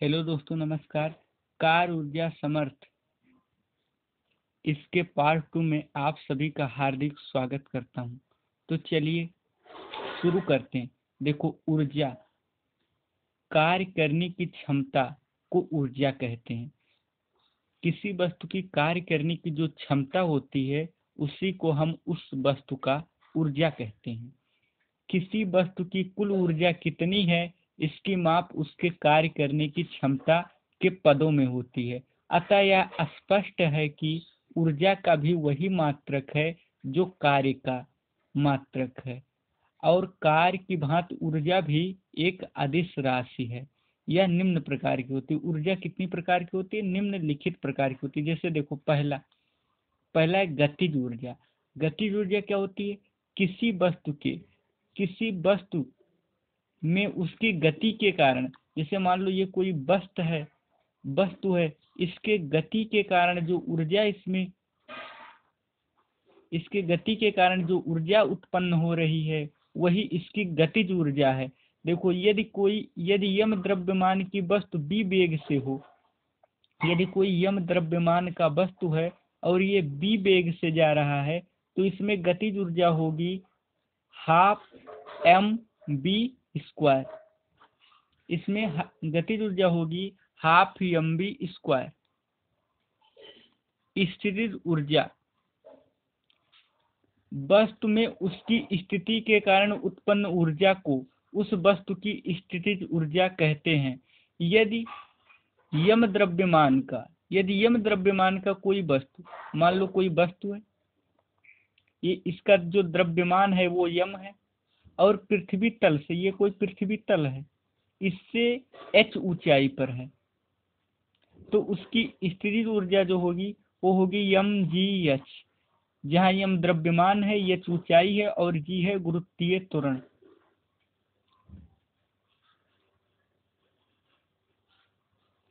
Hello दोस्तों, नमस्कार। Car ऊर्जा समर्थ इसके पार्ट 2 में आप सभी का हार्दिक स्वागत करता हूं। तो चलिए शुरू करते हैं। देखो, ऊर्जा, कार्य करने की क्षमता को ऊर्जा कहते हैं। किसी वस्तु की कार्य करने की जो क्षमता होती है उसी को हम उस वस्तु का ऊर्जा कहते हैं। किसी वस्तु की कुल ऊर्जा कितनी है, इसकी माप उसके कार्य करने की क्षमता के पदों में होती है। अतः यह स्पष्ट है कि ऊर्जा का भी वही मात्रक है जो कार्य का मात्रक है, और कार्य की भांति ऊर्जा भी एक अदिश राशि है। यह निम्न प्रकार की होती है। ऊर्जा कितनी प्रकार की होती है? निम्नलिखित प्रकार की होती है। जैसे देखो, पहला है गतिज ऊर्जा। गतिज ऊर्जा क्या होती है? किसी वस्तु में उसकी गति के कारण, जैसे मान लो ये कोई वस्तु है, इसके गति के कारण जो ऊर्जा इसके गति के कारण जो ऊर्जा उत्पन्न हो रही है वही इसकी गतिज ऊर्जा है। देखो, यदि यम द्रव्यमान की वस्तु बी वेग से हो, यदि कोई यम द्रव्यमान का वस्तु है और ये बी वेग से जा रहा है, तो इसमें गतिज ऊर्जा होगी 12 mv²। इसमें गतिज ऊर्जा होगी 12 mv²। स्थितिज ऊर्जा, वस्तु में उसकी स्थिति के कारण उत्पन्न ऊर्जा को उस वस्तु की स्थितिज ऊर्जा कहते हैं। यदि यम द्रव्यमान का कोई वस्तु, मान लो कोई वस्तु है, ये इसका जो द्रव्यमान है वो यम है, और पृथ्वी तल से, ये कोई पृथ्वी तल है, इससे h ऊंचाई पर है, तो उसकी स्थितिज ऊर्जा जो होगी वो होगी mgh, जहाँ यम द्रव्यमान है, h ऊंचाई है और g है गुरुत्वीय त्वरण।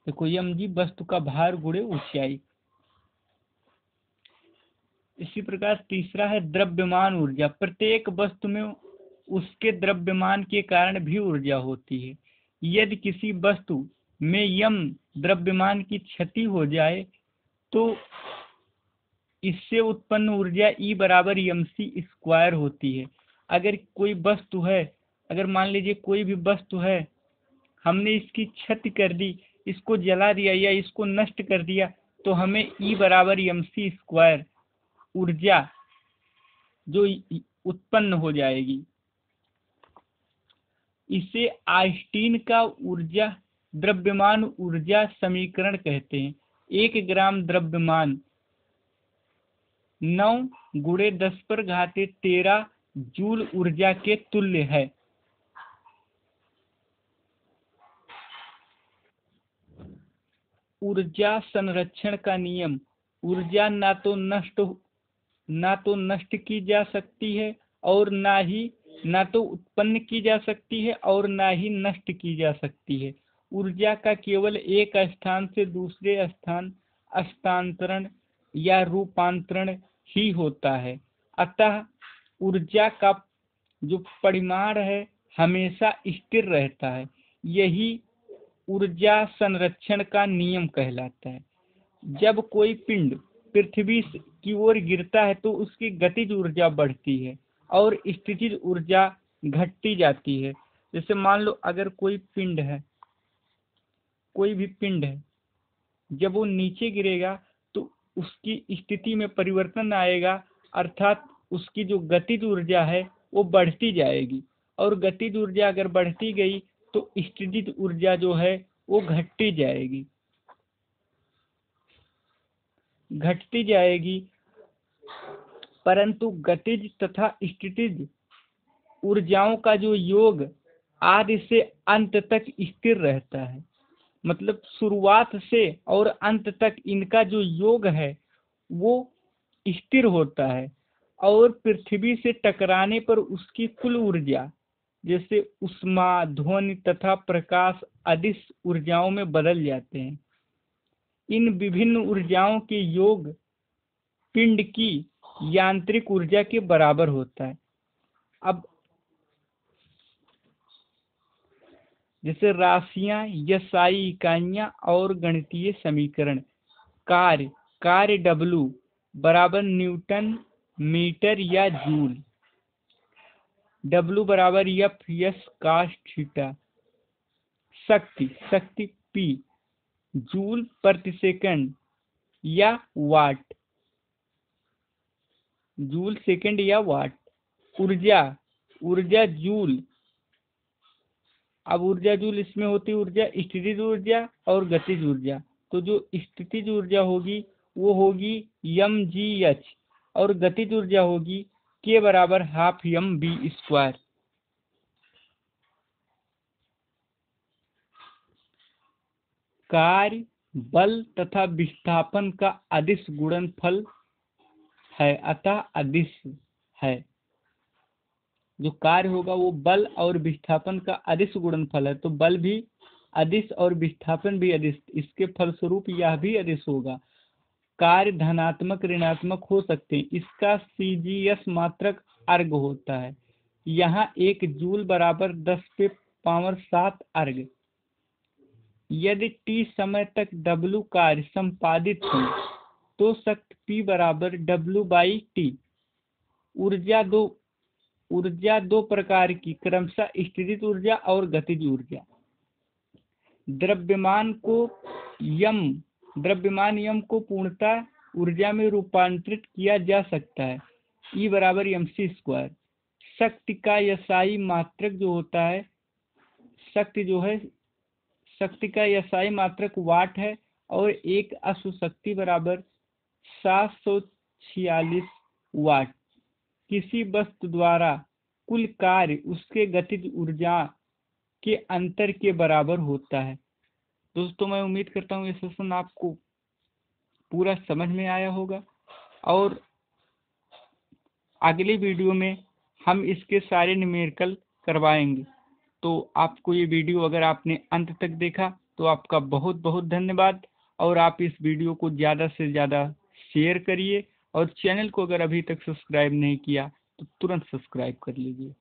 देखो, mg वस्तु का भार गुणे ऊंचाई। इसी प्रकार तीसरा है द्रव्यमान ऊर्जा। प्रत्येक वस्तु में उसके द्रव्यमान के कारण भी ऊर्जा होती है। यदि किसी वस्तु में यम द्रव्यमान की क्षति हो जाए तो इससे उत्पन्न ऊर्जा E बराबर mc² होती है। अगर कोई वस्तु है, अगर मान लीजिए कोई भी वस्तु है, हमने इसकी क्षति कर दी, इसको जला दिया या इसको नष्ट कर दिया, तो हमें E बराबर mc² ऊर्जा जो उत्पन्न हो जाएगी। इसे आइंस्टीन का द्रव्यमान ऊर्जा समीकरण कहते हैं। 1 ग्राम द्रव्यमान 9 × 10⁻13 जूल ऊर्जा के तुल्य है। ऊर्जा संरक्षण का नियम। ऊर्जा ना तो नष्ट की जा सकती है और ना तो उत्पन्न की जा सकती है और ना ही नष्ट की जा सकती है। ऊर्जा का केवल एक स्थान से दूसरे स्थान हस्तांतरण या रूपांतरण ही होता है। अतः ऊर्जा का जो परिमाण है हमेशा स्थिर रहता है। यही ऊर्जा संरक्षण का नियम कहलाता है। जब कोई पिंड पृथ्वी की ओर गिरता है तो उसकी गतिज ऊर्जा बढ़ती है और स्थितिज ऊर्जा घटती जाती है। जैसे मान लो, अगर कोई भी पिंड है, जब वो नीचे गिरेगा तो उसकी स्थिति में परिवर्तन आएगा, अर्थात उसकी जो गतिज ऊर्जा है वो बढ़ती जाएगी, और गतिज ऊर्जा अगर बढ़ती गई तो स्थितिज ऊर्जा जो है वो घटती जाएगी। परंतु गतिज तथा स्थितिज ऊर्जाओं का जो योग आदि से अंत तक स्थिर रहता है। मतलब शुरुआत से और अंत तक इनका जो योग है वो स्थिर होता है, और पृथ्वी से टकराने पर उसकी कुल ऊर्जा, जैसे उष्मा, ध्वनि तथा प्रकाश, अदिश ऊर्जाओं में बदल जाते हैं। इन विभिन्न ऊर्जाओं के योग पिंड की यांत्रिक ऊर्जा के बराबर होता है। अब जैसे राशियां, यसाई इकाइयां और गणितीय समीकरण। कार्य W बराबर न्यूटन मीटर या जूल। W बराबर F cos थीटा। शक्ति P जूल प्रति सेकंड या वाट। जूल सेकंड या वाट। ऊर्जा जूल। अब ऊर्जा जूल इसमें होती है ऊर्जा स्थितिज ऊर्जा और गतिज ऊर्जा। तो जो स्थितिज ऊर्जा होगी वो होगी mgh और गतिज ऊर्जा होगी k बराबर हाफ mv²। कार्य, बल तथा विस्थापन का अदिश गुणनफल है, अतः अदिश है। जो कार्य होगा वो बल और विस्थापन का अदिश गुणनफल है, तो बल भी अदिश और विस्थापन भी अदिश, इसके फलस्वरूप यह भी अदिश होगा। कार्य धनात्मक ऋणात्मक हो सकते हैं, इसका CGS मात्रक अर्ग होता है। यहाँ 1 जूल बराबर 10⁻7 अर्ग। यदि t समय तक W कार्य संपादित हो तो शक्ति P बराबर W/T। ऊर्जा दो प्रकार की, क्रमशः स्थितिज ऊर्जा और गतिज ऊर्जा। द्रव्यमान यम को पूर्णतः ऊर्जा में रूपांतरित किया जा सकता है, E बराबर mc²। शक्ति का यसाई मात्रक जो होता है, शक्ति का यसाई मात्रक वाट है और एक अश्व शक्ति बराबर 746 वाट। किसी वस्तु द्वारा कुल कार्य उसके गतिज ऊर्जा के अंतर के बराबर होता है। दोस्तों मैं उम्मीद करता हूँ ये सेशन आपको पूरा समझ में आया होगा और अगली वीडियो में हम इसके सारे न्यूमेरिकल करवाएंगे। तो आपको ये वीडियो अगर आपने अंत तक देखा तो आपका बहुत बहुत धन्यवाद। और आप इस वीडियो को ज़्यादा से ज़्यादा शेयर करिए और चैनल को अगर अभी तक सब्सक्राइब नहीं किया तो तुरंत सब्सक्राइब कर लीजिए।